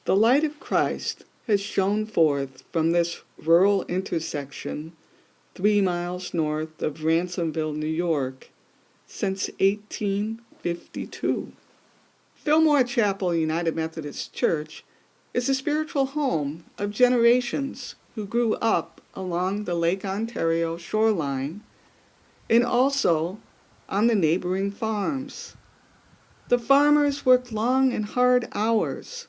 The light of Christ has shone forth from this rural intersection 3 miles north of Ransomville, New York, since 1852. Fillmore Chapel United Methodist Church is the spiritual home of generations who grew up along the Lake Ontario shoreline and also on the neighboring farms. The farmers worked long and hard hours,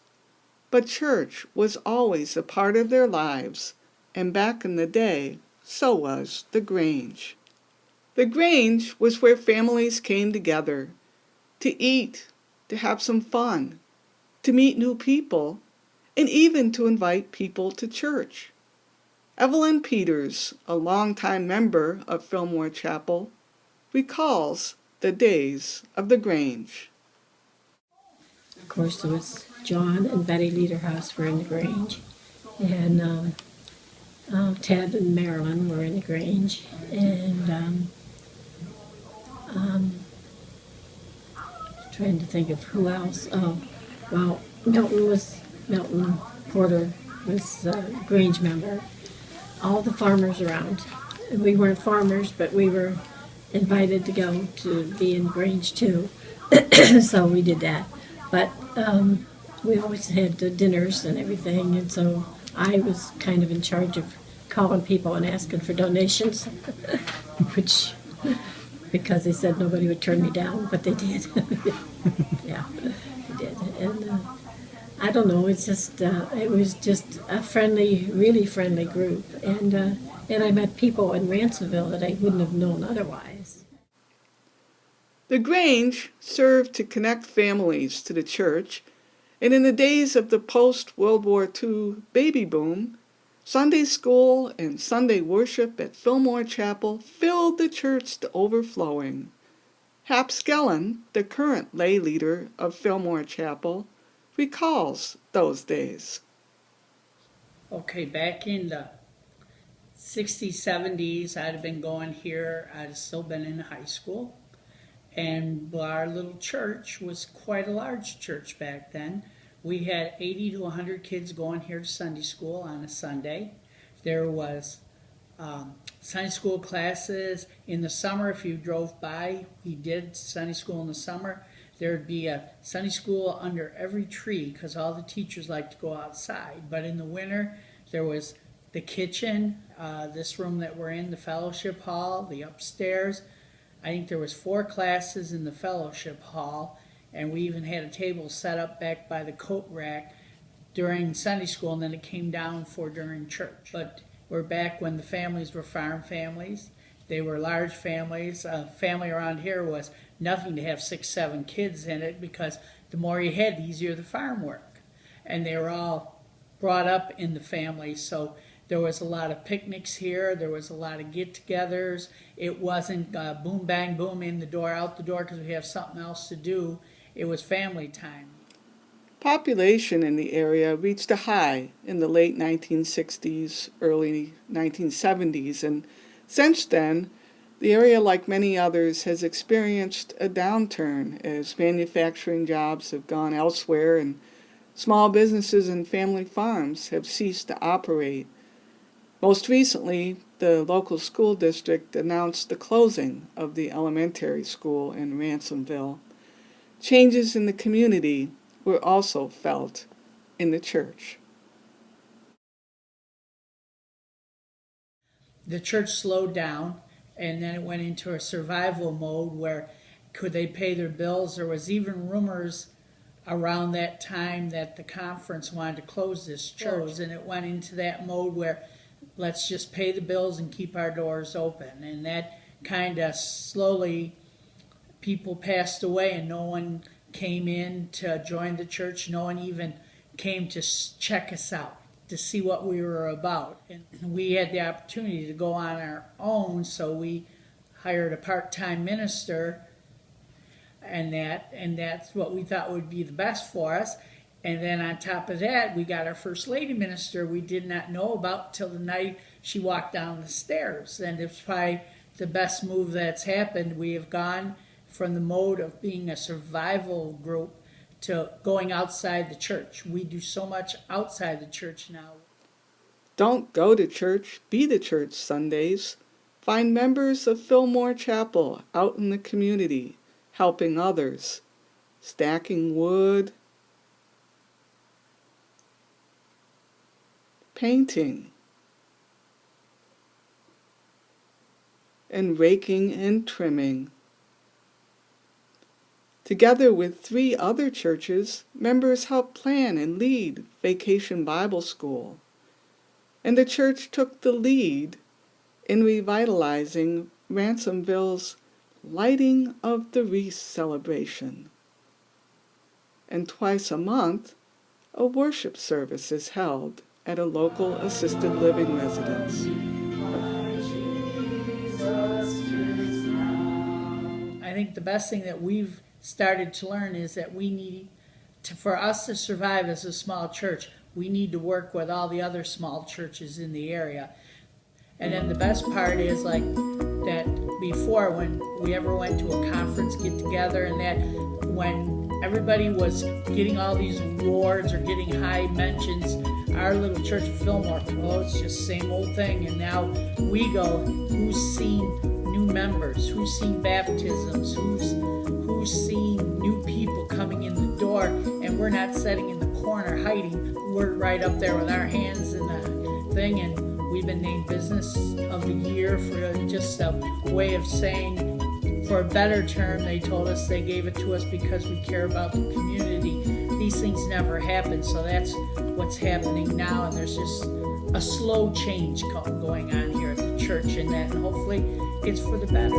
but church was always a part of their lives, and back in the day, so was the Grange. The Grange was where families came together to eat, to have some fun, to meet new people, and even to invite people to church. Evelyn Peters, a longtime member of Fillmore Chapel, recalls the days of the Grange. Of course, there was John and Betty Lederhouse were in the Grange, and Ted and Marilyn were in the Grange, and trying to think of who else. Oh, well, Milton Porter was a Grange member. All the farmers around. We weren't farmers, but we were invited to go to be in Grange too, so we did that. But we always had dinners and everything, and so I was kind of in charge of calling people and asking for donations, which, because they said nobody would turn me down, but they did. Yeah, they did. And I don't know, it's just, it was just a friendly, really friendly group. And I met people in Ransomville that I wouldn't have known otherwise. The Grange served to connect families to the church, and in the days of the post-World War II baby boom, Sunday school and Sunday worship at Fillmore Chapel filled the church to overflowing. Hap Skellen, the current lay leader of Fillmore Chapel, recalls those days. Okay, back in the 60s, 70s, I'd have been going here. I'd have still been in high school. And our little church was quite a large church back then. We had 80 to 100 kids going here to Sunday school on a Sunday. There was Sunday school classes in the summer. If you drove by, we did Sunday school in the summer. There'd be a Sunday school under every tree because all the teachers like to go outside. But in the winter, there was the kitchen, this room that we're in, the fellowship hall, the upstairs. I think there was 4 classes in the fellowship hall, and we even had a table set up back by the coat rack during Sunday school, and then it came down for during church. But we're back when the families were farm families. They were large families. A family around here was nothing to have 6, 7 kids in it, because the more you had, the easier the farm work. And they were all brought up in the family, so there was a lot of picnics here. There was a lot of get-togethers. It wasn't boom, bang, boom, in the door, out the door, because we have something else to do. It was family time. Population in the area reached a high in the late 1960s, early 1970s, and since then, the area, like many others, has experienced a downturn as manufacturing jobs have gone elsewhere and small businesses and family farms have ceased to operate. Most recently, the local school district announced the closing of the elementary school in Ransomville. Changes in the community were also felt in the church. The church slowed down, and then it went into a survival mode where could they pay their bills? There was even rumors around that time that the conference wanted to close this church, and it went into that mode where let's just pay the bills and keep our doors open. And that kind of slowly, people passed away and no one came in to join the church. No one even came to check us out, to see what we were about. And we had the opportunity to go on our own, so we hired a part-time minister, and that's what we thought would be the best for us. And then on top of that, we got our First Lady minister we did not know about till the night she walked down the stairs. And it's probably the best move that's happened. We have gone from the mode of being a survival group to going outside the church. We do so much outside the church now. Don't go to church, be the church Sundays. Find members of Fillmore Chapel out in the community, helping others, stacking wood, painting, and raking and trimming. Together with 3 other churches, members help plan and lead Vacation Bible School. And the church took the lead in revitalizing Ransomville's Lighting of the Wreath celebration. And twice a month, a worship service is held at a local assisted living residence. I think the best thing that we've started to learn is that we need to, for us to survive as a small church, we need to work with all the other small churches in the area. And then the best part is like that before, when we ever went to a conference get together, and that when everybody was getting all these awards or getting high mentions, our little church of Fillmore, oh, it's just same old thing. And now we go, who's seen new members, who's seen baptisms, who's seen new people coming in the door, and we're not sitting in the corner hiding. We're right up there with our hands in the thing, and we've been named Business of the Year for just a way of saying, for a better term, they told us they gave it to us because we care about the community. These things never happen, so that's what's happening now, and there's just a slow change going on here at the church, and hopefully it's for the better.